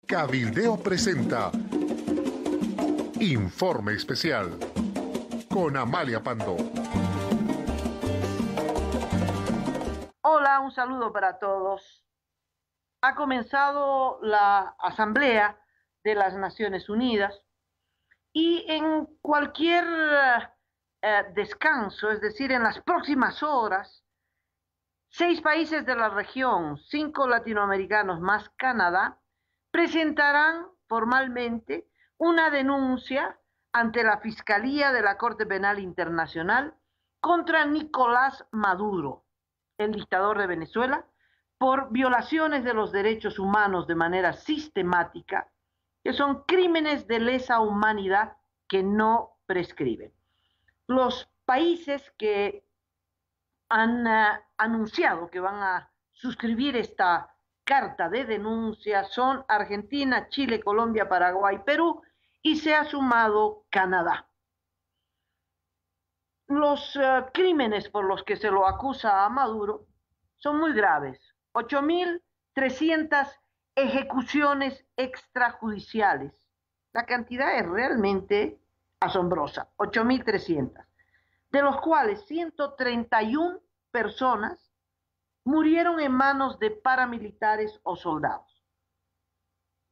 Cabildeo presenta Informe Especial con Amalia Pandó. Hola, un saludo para todos. Ha comenzado la Asamblea de las Naciones Unidas y en cualquier descanso, es decir, en las próximas horas, 6 países de la región, 5 latinoamericanos más Canadá, presentarán formalmente una denuncia ante la Fiscalía de la Corte Penal Internacional contra Nicolás Maduro, el dictador de Venezuela, por violaciones de los derechos humanos de manera sistemática, que son crímenes de lesa humanidad que no prescriben. Los países que han anunciado que van a suscribir esta carta de denuncia son Argentina, Chile, Colombia, Paraguay, Perú, y se ha sumado Canadá. Los crímenes por los que se lo acusa a Maduro son muy graves. 8.300 ejecuciones extrajudiciales. La cantidad es realmente asombrosa, 8.300, de los cuales 131 personas murieron en manos de paramilitares o soldados.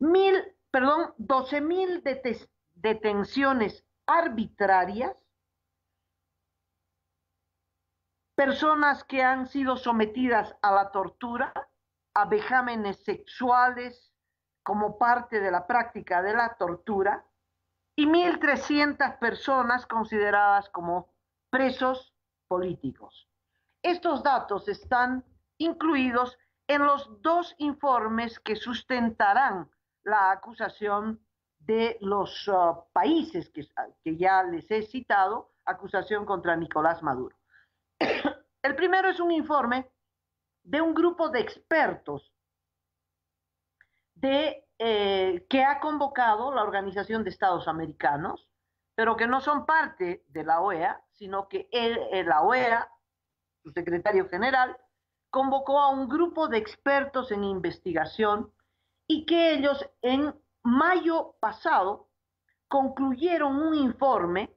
12.000 detenciones arbitrarias, personas que han sido sometidas a la tortura, a vejámenes sexuales como parte de la práctica de la tortura, y 1.300 personas consideradas como presos políticos. Estos datos están incluidos en los 2 informes que sustentarán la acusación de los países que ya les he citado, acusación contra Nicolás Maduro. El primero es un informe de un grupo de expertos que ha convocado la Organización de Estados Americanos, pero que no son parte de la OEA, sino que la OEA, su secretario general, convocó a un grupo de expertos en investigación y que ellos en mayo pasado concluyeron un informe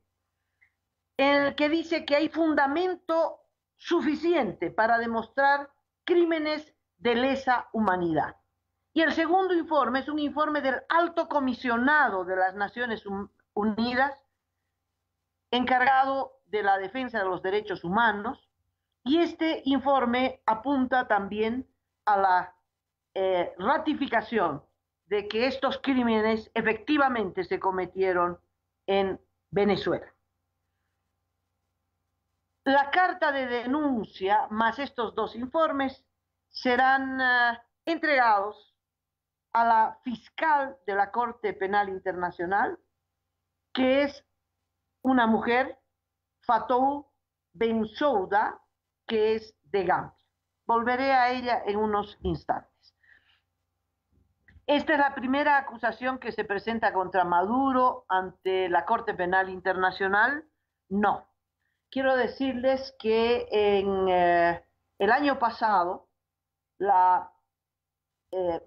en el que dice que hay fundamento suficiente para demostrar crímenes de lesa humanidad. Y el segundo informe es un informe del Alto Comisionado de las Naciones Unidas, encargado de la defensa de los derechos humanos, y este informe apunta también a la ratificación de que estos crímenes efectivamente se cometieron en Venezuela. La carta de denuncia más estos 2 informes serán entregados a la fiscal de la Corte Penal Internacional, que es una mujer, Fatou Bensouda, que es de Gambia. Volveré a ella en unos instantes. Esta es la primera acusación que se presenta contra Maduro ante la Corte Penal Internacional. No. Quiero decirles que en el año pasado, la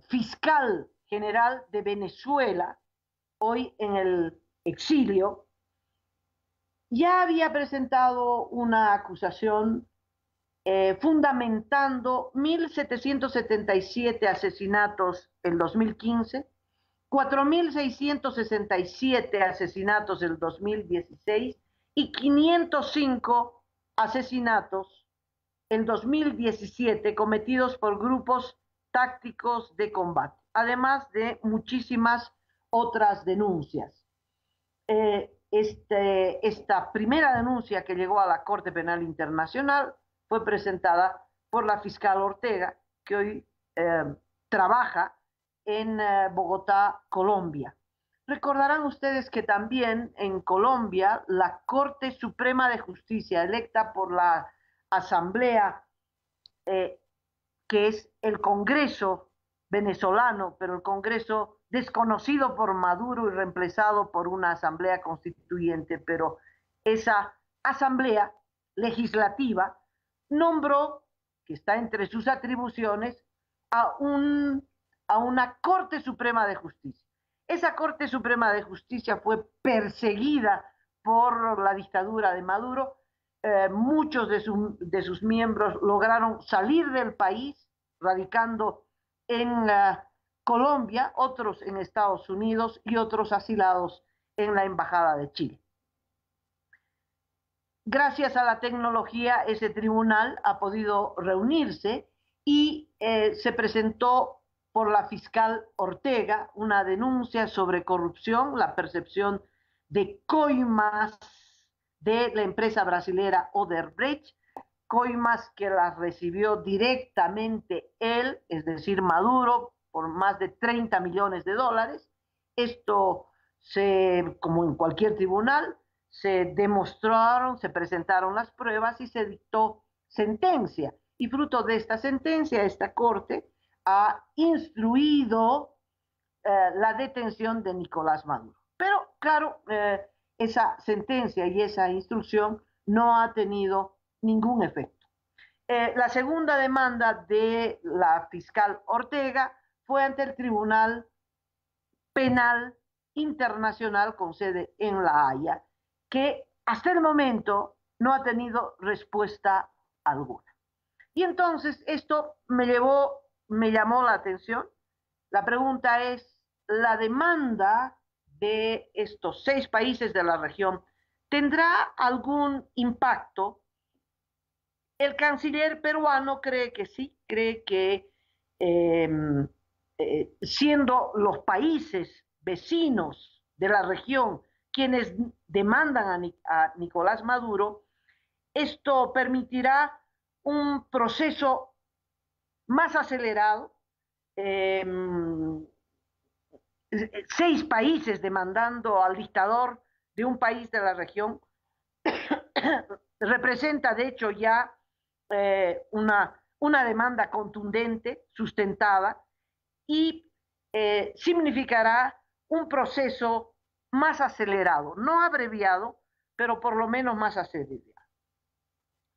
fiscal general de Venezuela, hoy en el exilio, ya había presentado una acusación fundamentando 1.777 asesinatos en 2015, 4.667 asesinatos en 2016 y 505 asesinatos en 2017 cometidos por grupos tácticos de combate, además de muchísimas otras denuncias. Esta primera denuncia que llegó a la Corte Penal Internacional fue presentada por la fiscal Ortega, que hoy trabaja en Bogotá, Colombia. Recordarán ustedes que también en Colombia la Corte Suprema de Justicia, electa por la Asamblea, que es el Congreso venezolano, pero el Congreso desconocido por Maduro y reemplazado por una Asamblea Constituyente, pero esa Asamblea Legislativa nombró, que está entre sus atribuciones, a un a una Corte Suprema de Justicia. Esa Corte Suprema de Justicia fue perseguida por la dictadura de Maduro. Muchos de sus miembros lograron salir del país, radicando en Colombia, otros en Estados Unidos y otros asilados en la Embajada de Chile. Gracias a la tecnología, ese tribunal ha podido reunirse y se presentó por la fiscal Ortega una denuncia sobre corrupción, la percepción de coimas de la empresa brasilera Odebrecht, coimas que las recibió directamente él, es decir, Maduro, por más de 30 millones de dólares. Esto, como en cualquier tribunal, se demostraron, se presentaron las pruebas y se dictó sentencia. Y fruto de esta sentencia, esta corte ha instruido la detención de Nicolás Maduro. Pero, claro, esa sentencia y esa instrucción no ha tenido ningún efecto. La segunda demanda de la fiscal Ortega fue ante el Tribunal Penal Internacional con sede en La Haya, que hasta el momento no ha tenido respuesta alguna. Y entonces esto me llamó la atención. La pregunta es, ¿la demanda de estos 6 países de la región tendrá algún impacto? El canciller peruano cree que sí, cree que siendo los países vecinos de la región quienes demandan a Nicolás Maduro, esto permitirá un proceso más acelerado. 6 países demandando al dictador de un país de la región representa de hecho ya una demanda contundente, sustentada, y significará un proceso más acelerado, no abreviado, pero por lo menos más acelerado.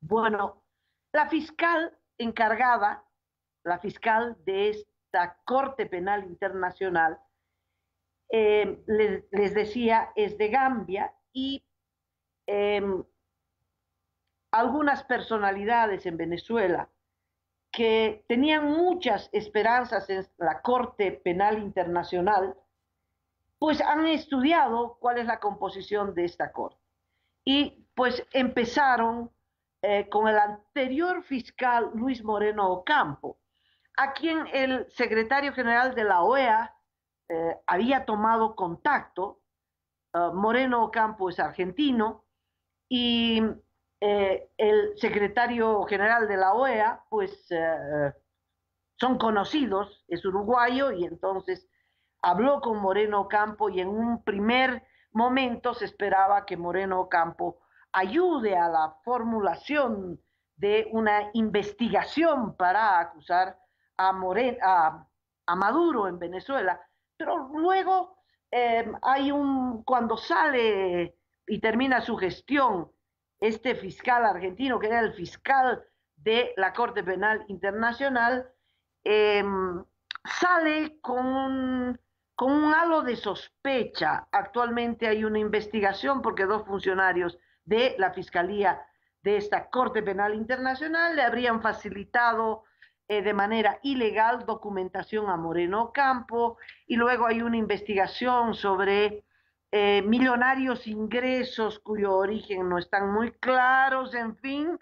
Bueno, la fiscal encargada, la fiscal de esta Corte Penal Internacional, les decía, es de Gambia y algunas personalidades en Venezuela que tenían muchas esperanzas en la Corte Penal Internacional, pues han estudiado cuál es la composición de esta Corte. Y pues empezaron con el anterior fiscal Luis Moreno Ocampo, a quien el secretario general de la OEA había tomado contacto. Moreno Ocampo es argentino y el secretario general de la OEA, pues son conocidos, es uruguayo, y entonces habló con Moreno Ocampo y en un primer momento se esperaba que Moreno Ocampo ayude a la formulación de una investigación para acusar a Maduro en Venezuela. Pero luego cuando sale y termina su gestión, este fiscal argentino, que era el fiscal de la Corte Penal Internacional, sale con un halo de sospecha. Actualmente hay una investigación porque 2 funcionarios de la Fiscalía de esta Corte Penal Internacional le habrían facilitado de manera ilegal documentación a Moreno Ocampo, y luego hay una investigación sobre millonarios ingresos cuyo origen no están muy claros. En fin,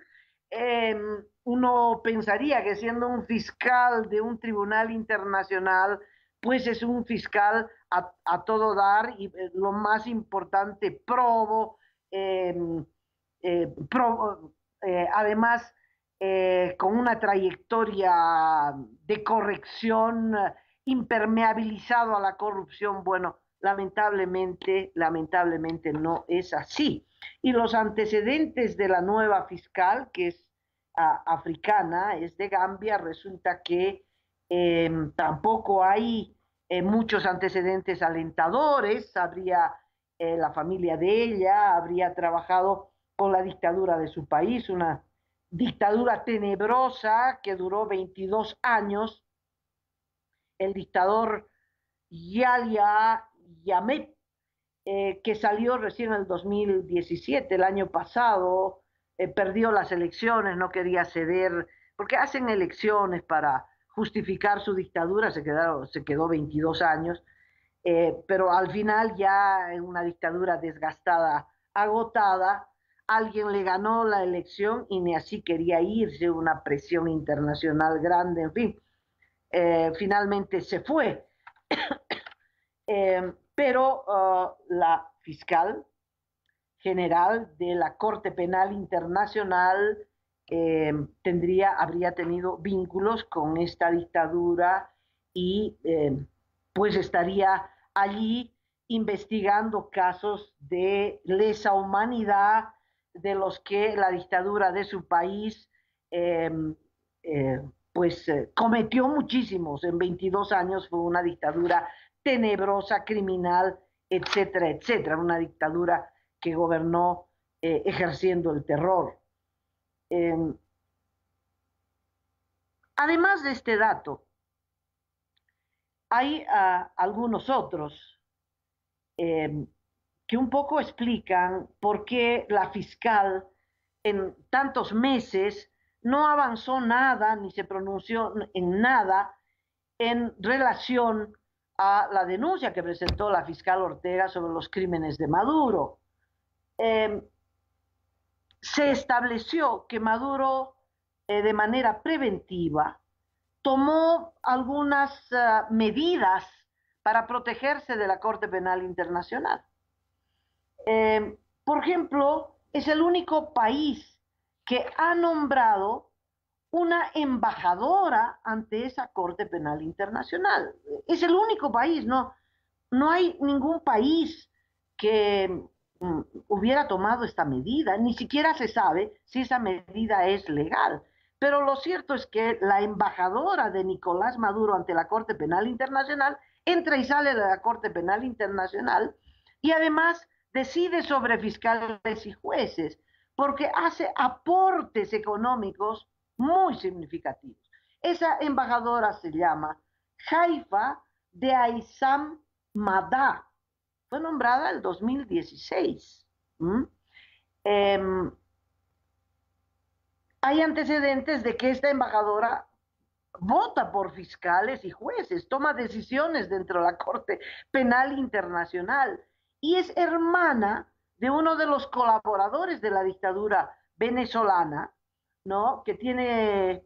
uno pensaría que siendo un fiscal de un tribunal internacional, pues es un fiscal a todo dar y lo más importante, probo, además con una trayectoria de corrección, impermeabilizado a la corrupción. Bueno, lamentablemente no es así. Y los antecedentes de la nueva fiscal, que es africana, es de Gambia, resulta que tampoco hay muchos antecedentes alentadores. Habría la familia de ella habría trabajado con la dictadura de su país, una dictadura tenebrosa que duró 22 años. el dictador Yahya Jammeh, que salió recién en el 2017, el año pasado, perdió las elecciones, no quería ceder, porque hacen elecciones para justificar su dictadura, se quedó 22 años, pero al final ya en una dictadura desgastada, agotada, alguien le ganó la elección y ni así quería irse, una presión internacional grande, en fin, finalmente se fue. Pero la fiscal general de la Corte Penal Internacional habría tenido vínculos con esta dictadura y pues estaría allí investigando casos de lesa humanidad de los que la dictadura de su país eh, cometió muchísimos. En 22 años fue una dictadura tenebrosa, criminal, etcétera, etcétera, una dictadura que gobernó ejerciendo el terror. Además de este dato, hay algunos otros que un poco explican por qué la fiscal en tantos meses no avanzó nada ni se pronunció en nada en relación a la denuncia que presentó la fiscal Ortega sobre los crímenes de Maduro. Se estableció que Maduro, de manera preventiva, tomó algunas medidas para protegerse de la Corte Penal Internacional. Por ejemplo, es el único país que ha nombrado una embajadora ante esa Corte Penal Internacional. Es el único país, no hay ningún país que hubiera tomado esta medida, ni siquiera se sabe si esa medida es legal. Pero lo cierto es que la embajadora de Nicolás Maduro ante la Corte Penal Internacional entra y sale de la Corte Penal Internacional y además decide sobre fiscales y jueces, porque hace aportes económicos muy significativos. Esa embajadora se llama Haifa de Aysam Madá. Fue nombrada en el 2016. Hay antecedentes de que esta embajadora vota por fiscales y jueces, toma decisiones dentro de la Corte Penal Internacional y es hermana de uno de los colaboradores de la dictadura venezolana, ¿no? Que tiene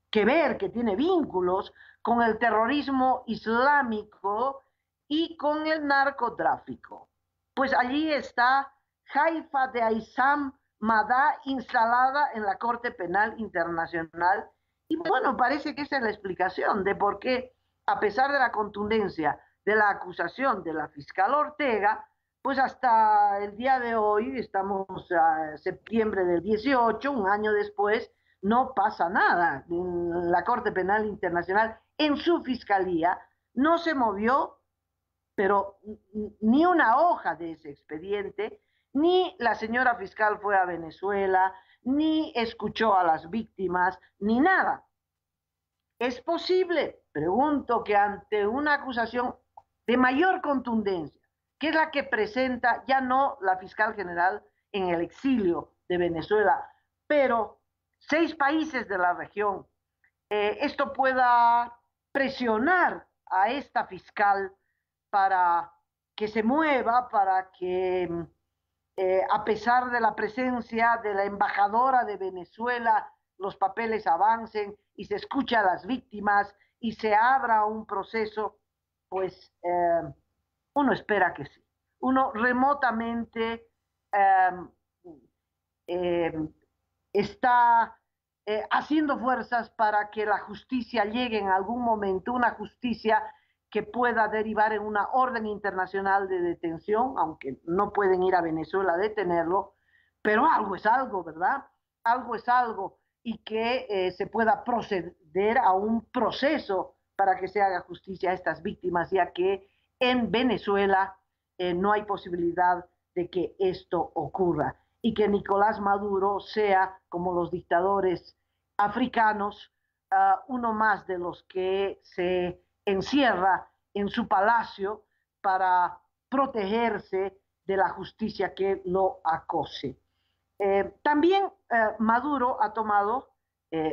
que ver, que tiene vínculos con el terrorismo islámico y con el narcotráfico. Pues allí está Haifa de Aysam Madá instalada en la Corte Penal Internacional. Y bueno, parece que esa es la explicación de por qué, a pesar de la contundencia de la acusación de la fiscal Ortega, pues hasta el día de hoy, estamos a septiembre del 18, un año después, no pasa nada. En la Corte Penal Internacional, en su fiscalía, no se movió, pero ni una hoja de ese expediente, ni la señora fiscal fue a Venezuela, ni escuchó a las víctimas, ni nada. ¿Es posible? Pregunto que ante una acusación de mayor contundencia, que es la que presenta ya no la fiscal general en el exilio de Venezuela, pero 6 países de la región, esto pueda presionar a esta fiscal para que se mueva, para que a pesar de la presencia de la embajadora de Venezuela, los papeles avancen y se escucha a las víctimas y se abra un proceso, pues uno espera que sí. Uno remotamente está haciendo fuerzas para que la justicia llegue en algún momento, una justicia que pueda derivar en una orden internacional de detención, aunque no pueden ir a Venezuela a detenerlo, pero algo es algo, ¿verdad? Algo es algo, y que se pueda proceder a un proceso para que se haga justicia a estas víctimas, ya que en Venezuela no hay posibilidad de que esto ocurra y que Nicolás Maduro sea, como los dictadores africanos, uno más de los que se encierra en su palacio para protegerse de la justicia que lo acose. También Maduro ha tomado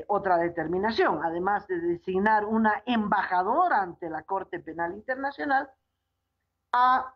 otra determinación, además de designar una embajadora ante la Corte Penal Internacional, ha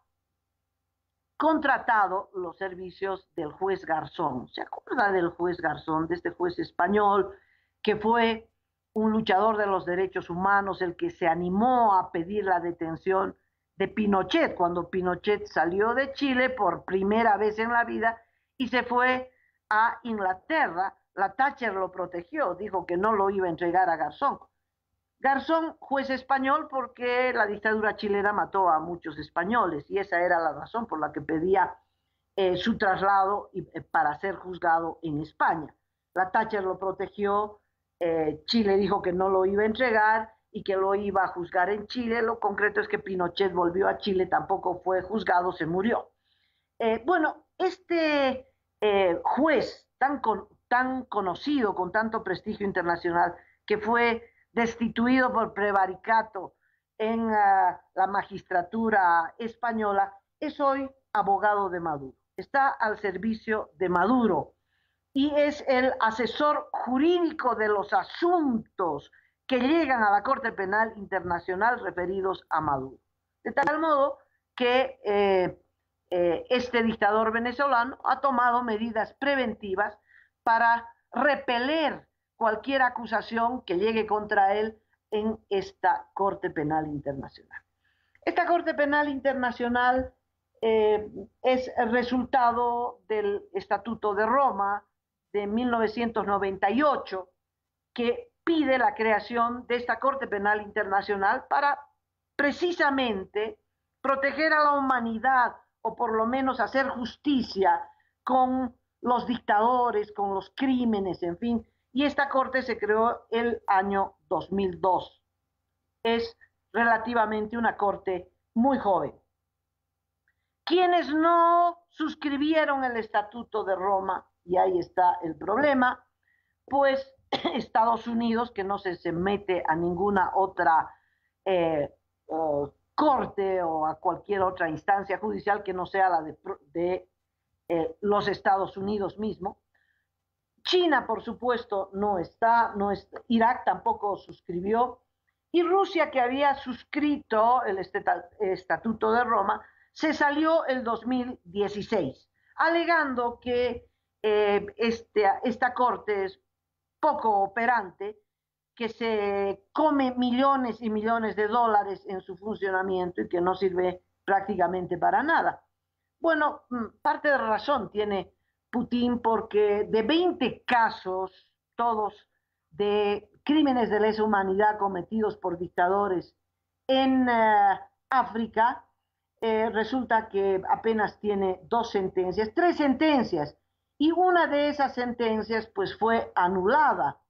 contratado los servicios del juez Garzón. ¿Se acuerda del juez Garzón, de este juez español que fue un luchador de los derechos humanos, el que se animó a pedir la detención de Pinochet cuando Pinochet salió de Chile por primera vez en la vida y se fue a Inglaterra? La Thatcher lo protegió, dijo que no lo iba a entregar a Garzón. Garzón, juez español, porque la dictadura chilena mató a muchos españoles y esa era la razón por la que pedía su traslado para ser juzgado en España. La Thatcher lo protegió, Chile dijo que no lo iba a entregar y que lo iba a juzgar en Chile. Lo concreto es que Pinochet volvió a Chile, tampoco fue juzgado, se murió. Bueno, este juez tan conocido, con tanto prestigio internacional, que fue destituido por prevaricato en la magistratura española, es hoy abogado de Maduro. Está al servicio de Maduro y es el asesor jurídico de los asuntos que llegan a la Corte Penal Internacional referidos a Maduro. De tal modo que este dictador venezolano ha tomado medidas preventivas para repeler cualquier acusación que llegue contra él en esta Corte Penal Internacional. Esta Corte Penal Internacional es el resultado del Estatuto de Roma de 1998, que pide la creación de esta Corte Penal Internacional para precisamente proteger a la humanidad, o por lo menos hacer justicia con los dictadores, con los crímenes, en fin. Y esta corte se creó el año 2002. Es relativamente una corte muy joven. Quienes no suscribieron el Estatuto de Roma, y ahí está el problema, pues Estados Unidos, que no se mete a ninguna otra corte o a cualquier otra instancia judicial que no sea la de los Estados Unidos mismo. China, por supuesto, no está, Irak tampoco suscribió, y Rusia, que había suscrito el Estatuto de Roma, se salió el 2016, alegando que esta corte es poco operante, que se come millones y millones de dólares en su funcionamiento y que no sirve prácticamente para nada. Bueno, parte de razón tiene Putin, porque de 20 casos, todos de crímenes de lesa humanidad cometidos por dictadores en África, resulta que apenas tiene 3 sentencias, y una de esas sentencias pues fue anulada.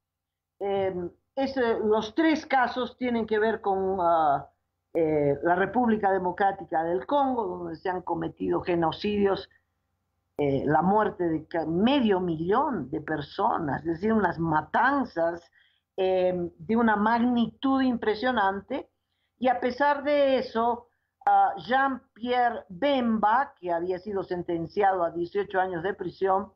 Los 3 casos tienen que ver con la República Democrática del Congo, donde se han cometido genocidios, la muerte de 500.000 de personas, es decir, unas matanzas de una magnitud impresionante. Y a pesar de eso, Jean-Pierre Bemba, que había sido sentenciado a 18 años de prisión,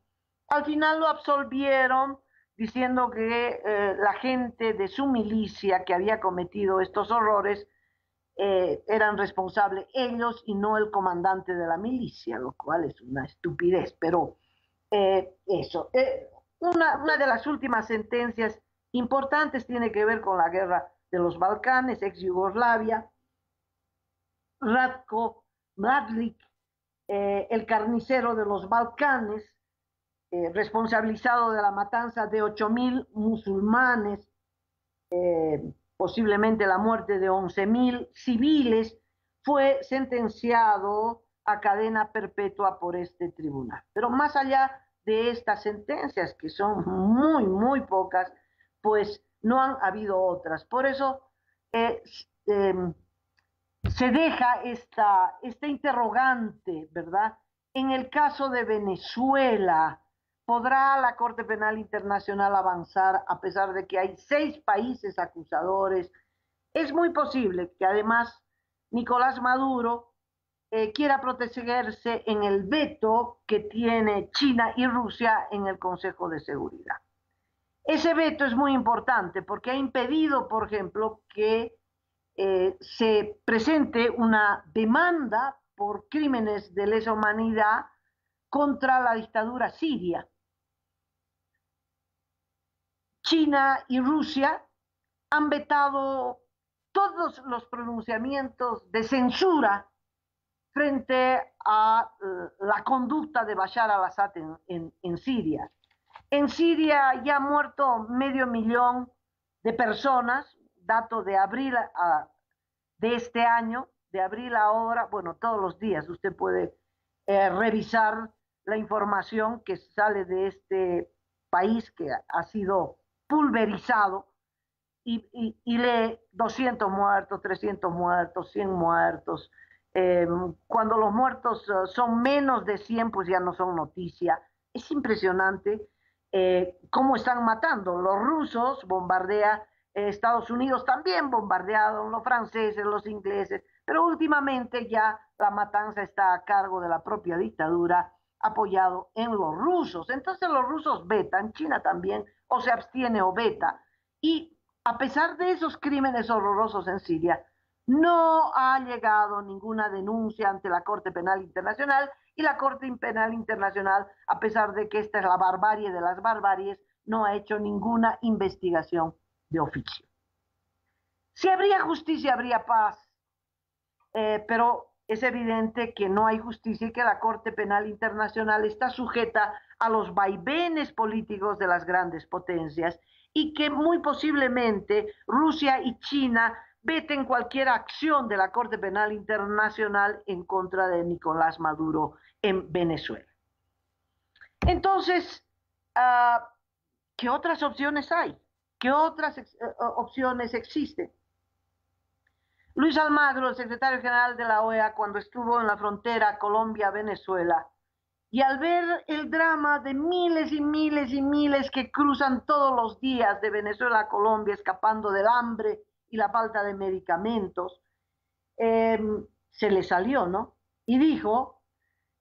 al final lo absolvieron, diciendo que la gente de su milicia que había cometido estos horrores eran responsables ellos y no el comandante de la milicia, lo cual es una estupidez. Pero eso, una de las últimas sentencias importantes tiene que ver con la guerra de los Balcanes, ex Yugoslavia. Ratko Mladic, el carnicero de los Balcanes, responsabilizado de la matanza de 8.000 musulmanes, posiblemente la muerte de 11.000 civiles, fue sentenciado a cadena perpetua por este tribunal. Pero más allá de estas sentencias, que son muy, muy pocas, pues no han habido otras. Por eso se deja esta interrogante, ¿verdad? En el caso de Venezuela, ¿podrá la Corte Penal Internacional avanzar a pesar de que hay 6 países acusadores Es muy posible que además Nicolás Maduro quiera protegerse en el veto que tiene China y Rusia en el Consejo de Seguridad. Ese veto es muy importante porque ha impedido, por ejemplo, que se presente una demanda por crímenes de lesa humanidad contra la dictadura siria. China y Rusia han vetado todos los pronunciamientos de censura frente a la conducta de Bashar al-Assad en Siria. En Siria ya han muerto 500.000 de personas, dato de abril de este año, de abril a ahora, bueno, todos los días usted puede revisar la información que sale de este país que ha sido pulverizado y lee 200 muertos, 300 muertos, 100 muertos. Cuando los muertos son menos de 100, pues ya no son noticia. Es impresionante cómo están matando. Los rusos bombardean, Estados Unidos también bombardearon, los franceses, los ingleses, pero últimamente ya la matanza está a cargo de la propia dictadura, apoyado en los rusos. Entonces los rusos vetan, China también, o se abstiene o veta. Y a pesar de esos crímenes horrorosos en Siria, no ha llegado ninguna denuncia ante la Corte Penal Internacional y la Corte Penal Internacional, a pesar de que esta es la barbarie de las barbaries, no ha hecho ninguna investigación de oficio. Si habría justicia, habría paz, pero es evidente que no hay justicia y que la Corte Penal Internacional está sujeta a los vaivenes políticos de las grandes potencias y que muy posiblemente Rusia y China veten cualquier acción de la Corte Penal Internacional en contra de Nicolás Maduro en Venezuela. Entonces, ¿qué otras opciones hay? ¿Qué otras opciones existen? Luis Almagro, el secretario general de la OEA, cuando estuvo en la frontera Colombia-Venezuela, y al ver el drama de miles y miles y miles que cruzan todos los días de Venezuela a Colombia escapando del hambre y la falta de medicamentos, se le salió, ¿no? Y dijo,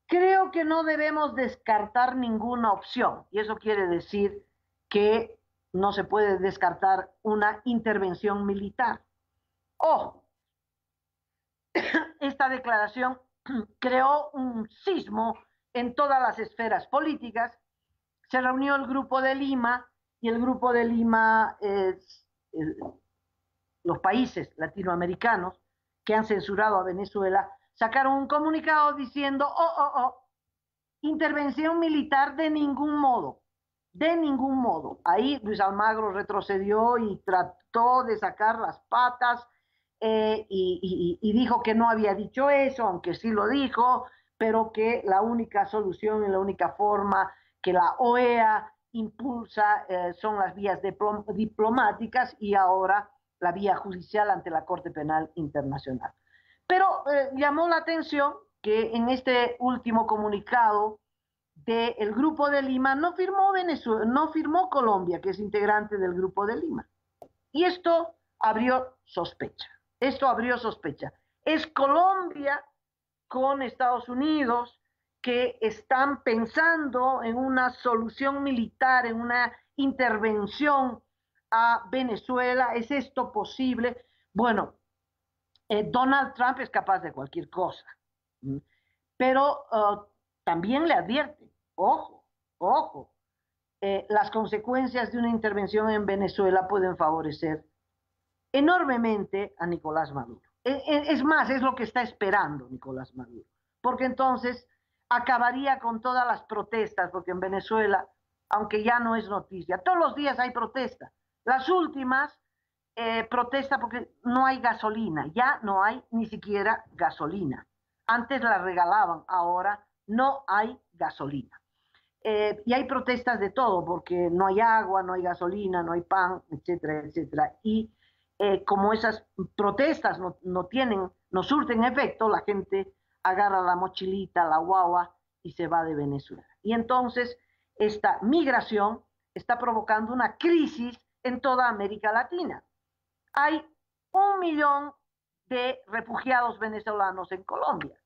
creo que no debemos descartar ninguna opción. Y eso quiere decir que no se puede descartar una intervención militar. Ojo, esta declaración creó un sismo en todas las esferas políticas. Se reunió el Grupo de Lima y el Grupo de Lima, los países latinoamericanos que han censurado a Venezuela, sacaron un comunicado diciendo, intervención militar de ningún modo, de ningún modo. Ahí Luis Almagro retrocedió y trató de sacar las patas y dijo que no había dicho eso, aunque sí lo dijo, pero que la única solución y la única forma que la OEA impulsa son las vías diplomáticas y ahora la vía judicial ante la Corte Penal Internacional. Pero llamó la atención que en este último comunicado del Grupo de Lima no firmó Venezuela, no firmó Colombia, que es integrante del Grupo de Lima. Y esto abrió sospecha. Esto abrió sospecha. Es Colombia con Estados Unidos que están pensando en una solución militar, en una intervención a Venezuela. ¿Es esto posible? Bueno, Donald Trump es capaz de cualquier cosa, pero también le advierte, ojo, ojo, las consecuencias de una intervención en Venezuela pueden favorecer enormemente a Nicolás Maduro. Es más, es lo que está esperando Nicolás Maduro, porque entonces acabaría con todas las protestas, porque en Venezuela, aunque ya no es noticia, todos los días hay protestas. Las últimas protesta porque no hay gasolina, ya no hay ni siquiera gasolina. Antes la regalaban, ahora no hay gasolina. Y hay protestas de todo, porque no hay agua, no hay gasolina, no hay pan, etcétera, etcétera. Y como esas protestas no surten efecto, la gente agarra la mochilita, la guagua y se va de Venezuela. Y entonces esta migración está provocando una crisis en toda América Latina. Hay 1 millón de refugiados venezolanos en Colombia.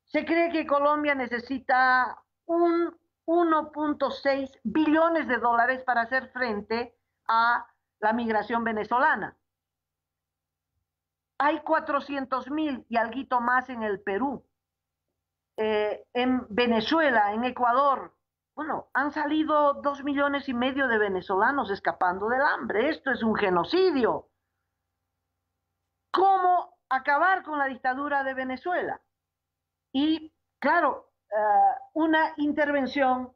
Se cree que Colombia necesita un 1.6 billones de dólares para hacer frente a la migración venezolana. Hay 400.000 y alguito más en el Perú. En Venezuela, en Ecuador, bueno, han salido 2,5 millones de venezolanos escapando del hambre. Esto es un genocidio. ¿Cómo acabar con la dictadura de Venezuela? Y claro, una intervención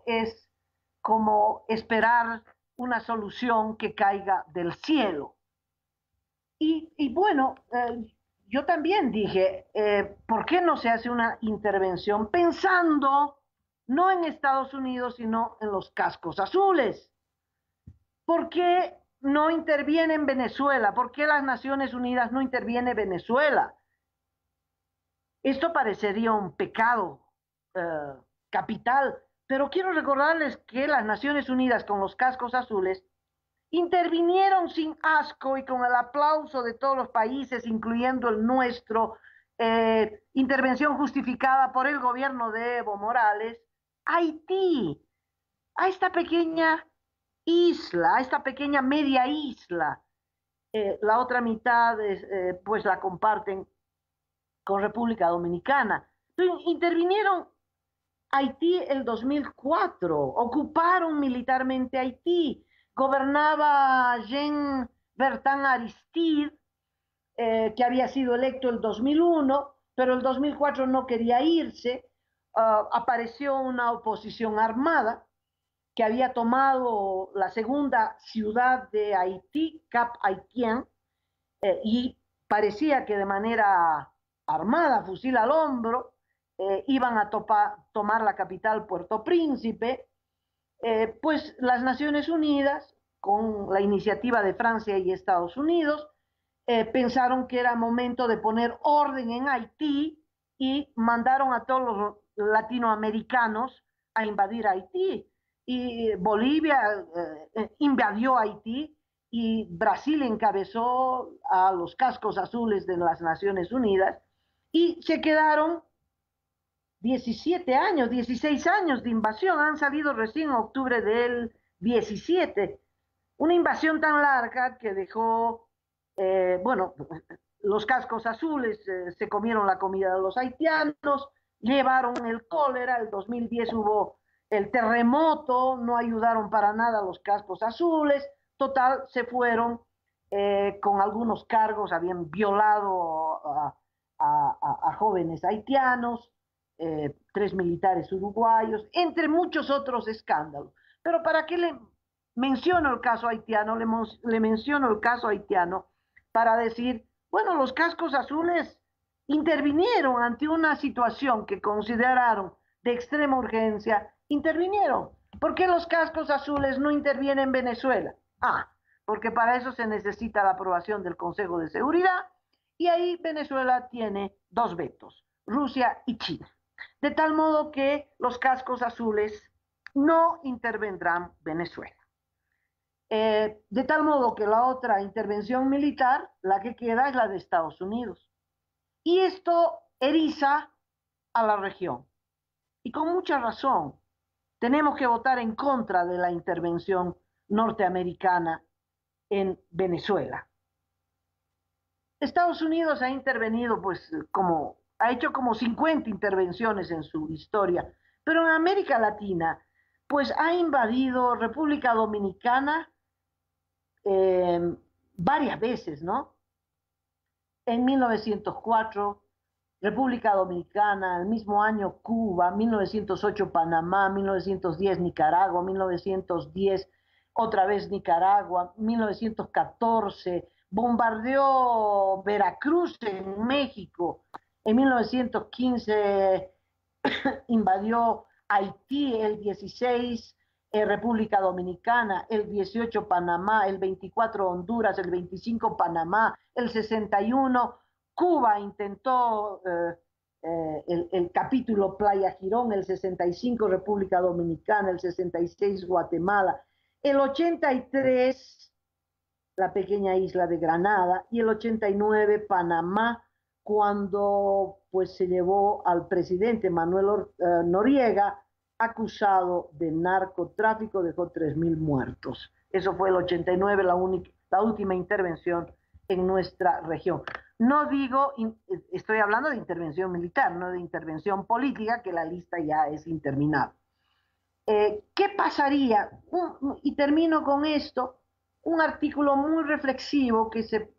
es como esperar una solución que caiga del cielo. Y bueno, yo también dije, ¿por qué no se hace una intervención pensando no en Estados Unidos, sino en los cascos azules? ¿Por qué no interviene en Venezuela? ¿Por qué las Naciones Unidas no interviene en Venezuela? Esto parecería un pecado capital, pero quiero recordarles que las Naciones Unidas con los cascos azules intervinieron sin asco y con el aplauso de todos los países, incluyendo el nuestro, intervención justificada por el gobierno de Evo Morales, Haití, a esta pequeña isla, a esta pequeña media isla. La otra mitad pues la comparten con República Dominicana. Entonces, intervinieron Haití el 2004, ocuparon militarmente Haití, gobernaba Jean Bertrand Aristide, que había sido electo el 2001, pero el 2004 no quería irse. Apareció una oposición armada que había tomado la segunda ciudad de Haití, Cap Haitien, y parecía que de manera armada, fusil al hombro, iban a tomar la capital, Puerto Príncipe. Pues las Naciones Unidas, con la iniciativa de Francia y Estados Unidos, pensaron que era momento de poner orden en Haití y mandaron a todos los latinoamericanos a invadir Haití. Y Bolivia invadió Haití y Brasil encabezó a los cascos azules de las Naciones Unidas y se quedaron 17 años, 16 años de invasión. Han salido recién en octubre del 17. Una invasión tan larga que dejó, bueno, los cascos azules se comieron la comida de los haitianos, llevaron el cólera, el 2010 hubo el terremoto, no ayudaron para nada los cascos azules, total, se fueron con algunos cargos, habían violado a jóvenes haitianos, 3 militares uruguayos, entre muchos otros escándalos. Pero ¿para qué le menciono el caso haitiano? Le menciono el caso haitiano para decir, bueno, los cascos azules intervinieron ante una situación que consideraron de extrema urgencia, intervinieron. ¿Por qué los cascos azules no intervienen en Venezuela? Porque para eso se necesita la aprobación del Consejo de Seguridad y ahí Venezuela tiene 2 vetos, Rusia y China. De tal modo que los cascos azules no intervendrán Venezuela. De tal modo que la otra intervención militar, la que queda, es la de Estados Unidos. Y esto eriza a la región. Y con mucha razón, tenemos que votar en contra de la intervención norteamericana en Venezuela. Estados Unidos ha intervenido, pues, ha hecho como 50 intervenciones en su historia, pero en América Latina, pues ha invadido República Dominicana varias veces, ¿no? En 1904, República Dominicana, el mismo año Cuba, 1908 Panamá, 1910 Nicaragua, 1910 otra vez Nicaragua, 1914 bombardeó Veracruz en México, en 1915 invadió Haití, el 16 República Dominicana, el 18 Panamá, el 24 Honduras, el 25 Panamá, el 61 Cuba intentó el capítulo Playa Girón, el 65 República Dominicana, el 66 Guatemala, el 83 la pequeña isla de Granada, y el 89 Panamá, cuando pues se llevó al presidente Manuel Noriega, acusado de narcotráfico, dejó 3.000 muertos. Eso fue el 89, la última intervención en nuestra región. No digo, estoy hablando de intervención militar, no de intervención política, que la lista ya es interminable. ¿Qué pasaría? Y termino con esto, un artículo muy reflexivo que se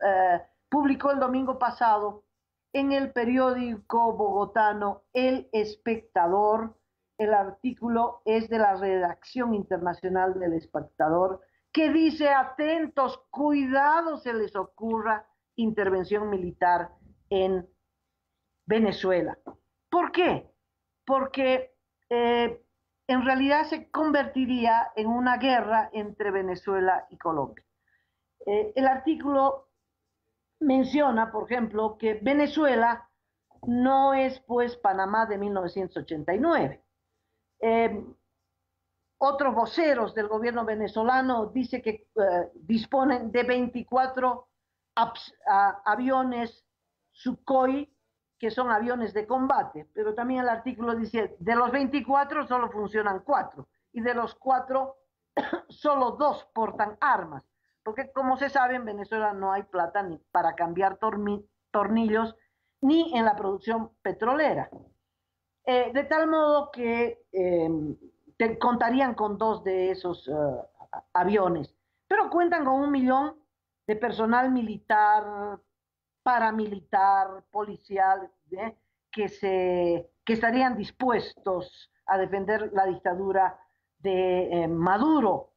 publicó el domingo pasado en el periódico bogotano El Espectador. El artículo es de la redacción internacional del Espectador, que dice: atentos, cuidado se les ocurra intervención militar en Venezuela. ¿Por qué? Porque en realidad se convertiría en una guerra entre Venezuela y Colombia. El artículo menciona, por ejemplo, que Venezuela no es pues Panamá de 1989. Otros voceros del gobierno venezolano dicen que disponen de 24 aviones Sukhoi, que son aviones de combate, pero también el artículo dice: de los 24 solo funcionan 4, y de los 4 solo 2 portan armas, porque como se sabe en Venezuela no hay plata ni para cambiar tornillos, ni en la producción petrolera. De tal modo que contarían con 2 de esos aviones, pero cuentan con 1.000.000 de personal militar, paramilitar, policial, que estarían dispuestos a defender la dictadura de Maduro.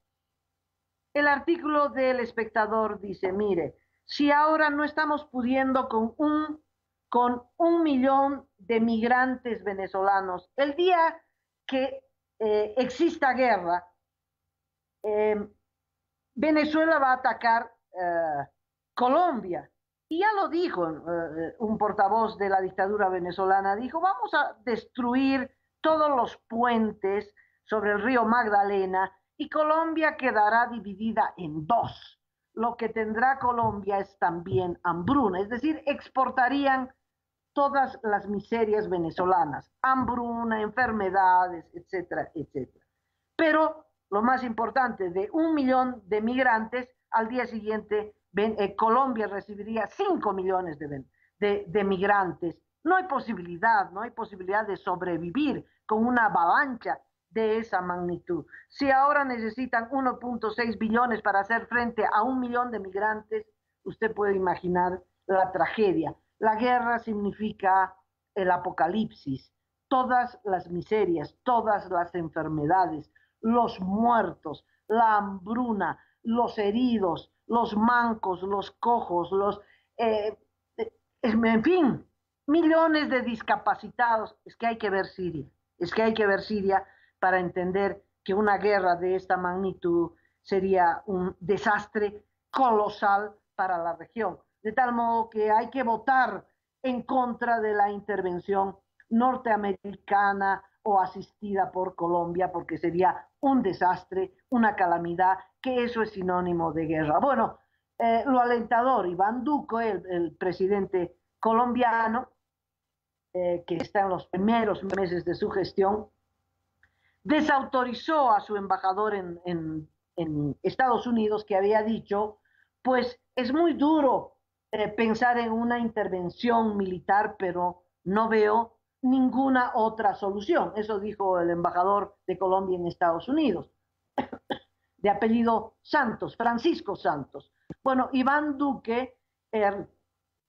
El artículo del Espectador dice: mire, si ahora no estamos pudiendo con 1.000.000 de migrantes venezolanos, el día que exista guerra, Venezuela va a atacar Colombia. Y ya lo dijo un portavoz de la dictadura venezolana, dijo: vamos a destruir todos los puentes sobre el río Magdalena y Colombia quedará dividida en 2. Lo que tendrá Colombia es también hambruna, es decir, exportarían todas las miserias venezolanas, hambruna, enfermedades, etcétera, etcétera. Pero lo más importante, de 1.000.000 de migrantes, al día siguiente Colombia recibiría 5 millones de migrantes. No hay posibilidad de sobrevivir con una avalancha de esa magnitud. Si ahora necesitan 1.6 billones para hacer frente a 1.000.000 de migrantes, usted puede imaginar la tragedia. La guerra significa el apocalipsis, todas las miserias, todas las enfermedades, los muertos, la hambruna, los heridos, los mancos, los cojos, en fin, millones de discapacitados. Es que hay que ver Siria, para entender que una guerra de esta magnitud sería un desastre colosal para la región. De tal modo que hay que votar en contra de la intervención norteamericana o asistida por Colombia, porque sería un desastre, una calamidad, que eso es sinónimo de guerra. Bueno, lo alentador: Iván Duque, el presidente colombiano, que está en los primeros meses de su gestión, desautorizó a su embajador en Estados Unidos, que había dicho: pues es muy duro pensar en una intervención militar, pero no veo ninguna otra solución. Eso dijo el embajador de Colombia en Estados Unidos, de apellido Santos, Francisco Santos. Bueno, Iván Duque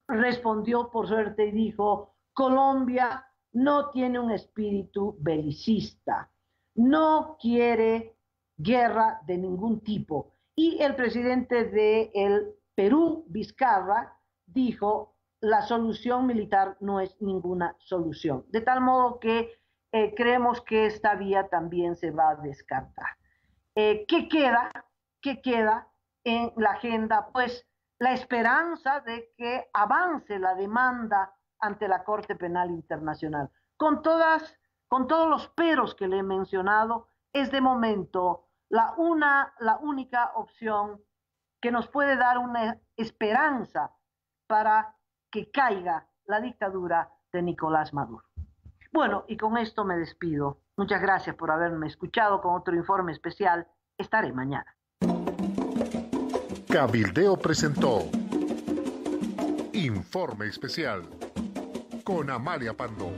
respondió, por suerte, y dijo: Colombia no tiene un espíritu belicista, no quiere guerra de ningún tipo. Y el presidente del Perú, Vizcarra, dijo: la solución militar no es ninguna solución. De tal modo que creemos que esta vía también se va a descartar. ¿Qué queda? ¿Qué queda en la agenda? Pues la esperanza de que avance la demanda ante la Corte Penal Internacional. Con todos los peros que le he mencionado, es de momento la única opción que nos puede dar una esperanza para que caiga la dictadura de Nicolás Maduro. Bueno, y con esto me despido. Muchas gracias por haberme escuchado con otro informe especial. Estaré mañana. Cabildeo presentó Informe Especial con Amalia Pando.